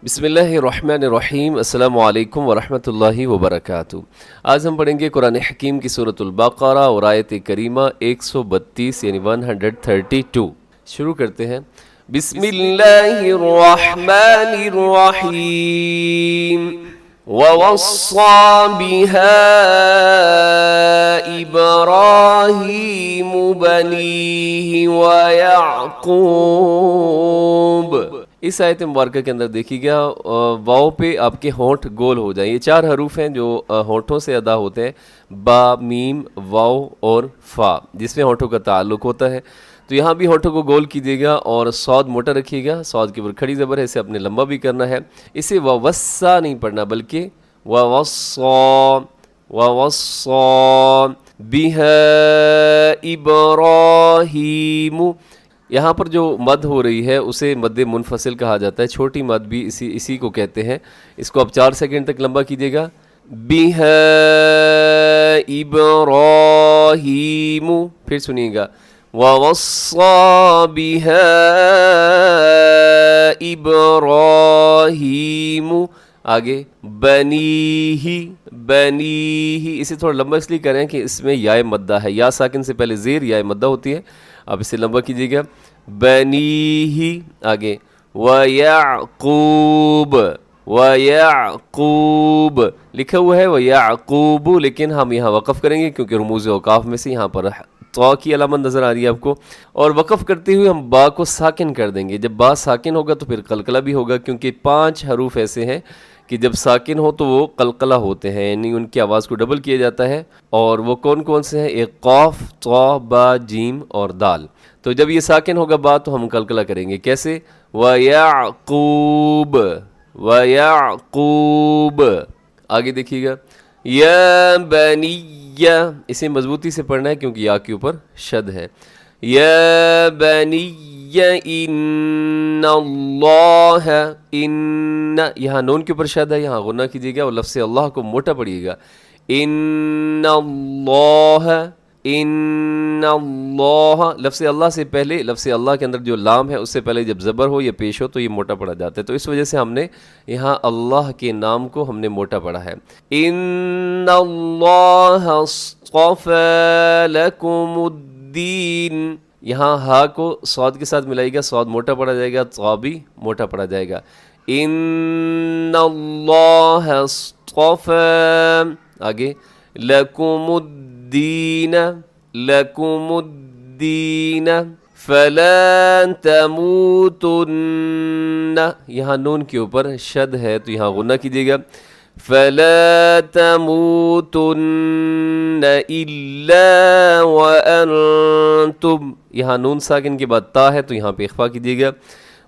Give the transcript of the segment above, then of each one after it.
بسم اللہ الرحمن الرحیم، السلام علیکم ورحمۃ اللہ وبرکاتہ۔ آج ہم پڑھیں گے قرآن حکیم کی سورۃ البقرہ اور آیت کریمہ 132 یعنی 132۔ شروع کرتے ہیں۔ بسم اللہ الرحمن الرحیم۔ وَوَصَّى بِهَا إِبْرَاهِيمُ بَنِيهِ وَيَعْقُوبُ۔ اس آیت مبارکہ کے اندر دیکھی گیا واؤ پہ آپ کے ہونٹ گول ہو جائیں۔ یہ چار حروف ہیں جو ہونٹوں سے ادا ہوتے ہیں، با، میم، واؤ اور فا، جس میں ہونٹوں کا تعلق ہوتا ہے۔ تو یہاں بھی ہونٹوں کو گول کیجیے گا اور صاد موٹا رکھیے گا، صاد کے اوپر کھڑی زبر ہے، اسے اپنے لمبا بھی کرنا ہے۔ اسے ووصا نہیں پڑھنا بلکہ ووصا بها ابراہیم۔ یہاں پر جو مد ہو رہی ہے اسے مد منفصل کہا جاتا ہے، چھوٹی مد بھی اسی کو کہتے ہیں۔ اس کو آپ 4 سیکنڈ تک لمبا کیجیے گا۔ بها ابراہیم، پھر سنیے گا وَوَصَّى بِهَا إِبْرَاهِيمُ، آگے بنیہ، اسے تھوڑا لمبا اس لیے کریں کہ اس میں یا مدہ ہے، یا ساکن سے پہلے زیر یا مدہ ہوتی ہے، آپ اسے لمبا کیجیے گا۔ بنیہ، آگے وَيَعْقُوبَ لکھا ہوا ہے وَيَعْقُوبُ، لیکن ہم یہاں وقف کریں گے کیونکہ رموز اوقاف میں سے یہاں پر تو کی علامت نظر آ رہی ہے آپ کو، اور وقف کرتے ہوئے ہم با کو ساکن کر دیں گے۔ جب با ساکن ہوگا تو پھر قلقلہ بھی ہوگا، کیونکہ 5 حروف ایسے ہیں کہ جب ساکن ہو تو وہ قلقلہ ہوتے ہیں، یعنی ان کی آواز کو ڈبل کیا جاتا ہے۔ اور وہ کون کون سے ہیں؟ ایک قاف، طا، با، جیم اور دال۔ تو جب یہ ساکن ہوگا با تو ہم قلقلہ کریں گے، کیسے؟ وَيَعْقُوبَ، آگے دیکھیے گا یا بنی، اسے مضبوطی سے پڑھنا ہے کیونکہ یا کے اوپر شد ہے۔ یا بنی ان اللہ، ان، یہاں نون کے اوپر شد ہے، یہاں غنہ کیجیے گا اور لفظ اللہ کو موٹا پڑھیے گا۔ ان اللہ، لفظ اللہ سے پہلے، لفظ اللہ کے اندر جو لام ہے اس سے پہلے جب زبر ہو یا پیش ہو تو یہ موٹا پڑھا جاتا ہے، تو اس وجہ سے ہم نے یہاں اللہ کے نام کو ہم نے موٹا پڑھا ہے۔ ان اللہ اصطفى لکم الدین، یہاں ہا کو صاد کے ساتھ ملائے گا، صاد موٹا پڑھا جائے گا، طا بھی موٹا پڑھا جائے گا۔ ان اللہ اصطفى، آگے لکم الدین فلا تموتن، یہاں نون کے اوپر شد ہے تو یہاں غنہ کیجیے گا۔ فلا تموتن الا وانتم، یہاں نون ساکن کے بعد تا ہے تو یہاں پہ اخفا کیجیے گا۔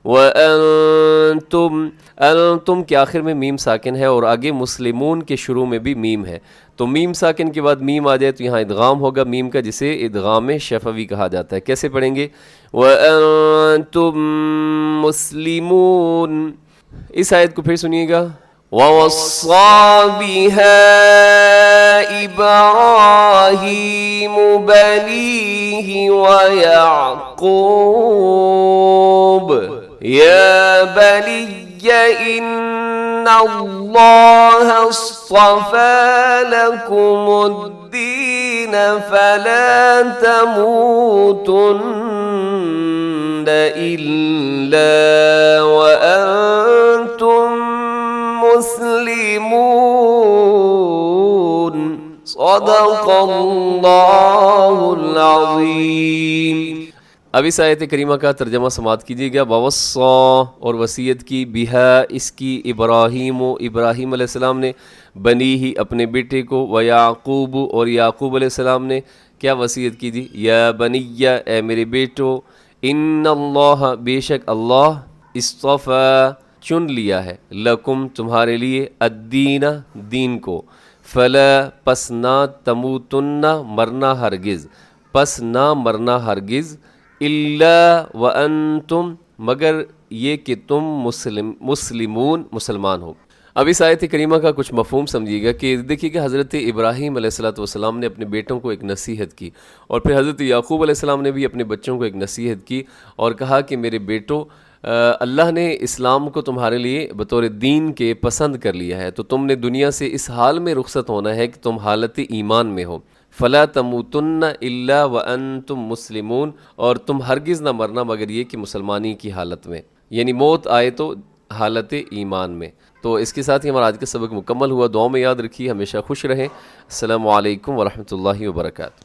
وانتم، انتم کے آخر میں میم ساکن ہے اور آگے مسلمون کے شروع میں بھی میم ہے، تو میم ساکن کے بعد میم آ جائے تو یہاں ادغام ہوگا میم کا، جسے ادغام شفوی کہا جاتا ہے۔ کیسے پڑھیں گے؟ وَأَنْتُمْ مُسْلِمُونَ۔ اس آیت کو پھر سنیے گا۔ وَوَصَّى بِهَا إِبْرَاهِيمُ بَنِيهِ وَيَعْقُوبُ يَا بَنِيَّ إِنَّ اللَّهَ اصْطَفَى لَكُمُ الدِّينَ فَلَا تَمُوتُنَّ إِلَّا وَأَنْتُمْ مسلمون۔ صدق اللہ العظیم۔ اب اس آیت کریمہ کا ترجمہ سماعت کیجیے گا۔ وَوَصَّى، اور وصیت کی، بِهَا، اس کی، ابراہیم، ابراہیم علیہ السلام نے، بنیہ، اپنے بیٹے کو، وَيَعْقُوبُ، اور یعقوب علیہ السلام نے کیا وصیت کی تھی؟ یا بنیہ، اے میرے بیٹو، ان اللہ، بے شک اللہ، اصطفیٰ، چن لیا ہے، لکم، تمہارے لیے، الدین، دین کو، فلا، پس نہ، تموتن، مرنا ہرگز، پس نہ مرنا ہرگز، الا وانتم، مگر یہ کہ تم مسلمون، مسلمان ہو۔ اب اس آیت کریمہ کا کچھ مفہوم سمجھیے گا کہ دیکھیے کہ حضرت ابراہیم علیہ السلام نے اپنے بیٹوں کو ایک نصیحت کی، اور پھر حضرت یعقوب علیہ السلام نے بھی اپنے بچوں کو ایک نصیحت کی اور کہا کہ میرے بیٹوں، اللہ نے اسلام کو تمہارے لیے بطور دین کے پسند کر لیا ہے، تو تم نے دنیا سے اس حال میں رخصت ہونا ہے کہ تم حالت ایمان میں ہو۔ فلا تموتن الا وانتم مسلمون، اور تم ہرگز نہ مرنا مگر یہ کہ مسلمانی کی حالت میں، یعنی موت آئے تو حالت ایمان میں۔ تو اس کے ساتھ ہی ہمارا آج کا سبق مکمل ہوا۔ دعاؤں میں یاد رکھیے، ہمیشہ خوش رہیں۔ السلام علیکم ورحمۃ اللہ وبرکاتہ۔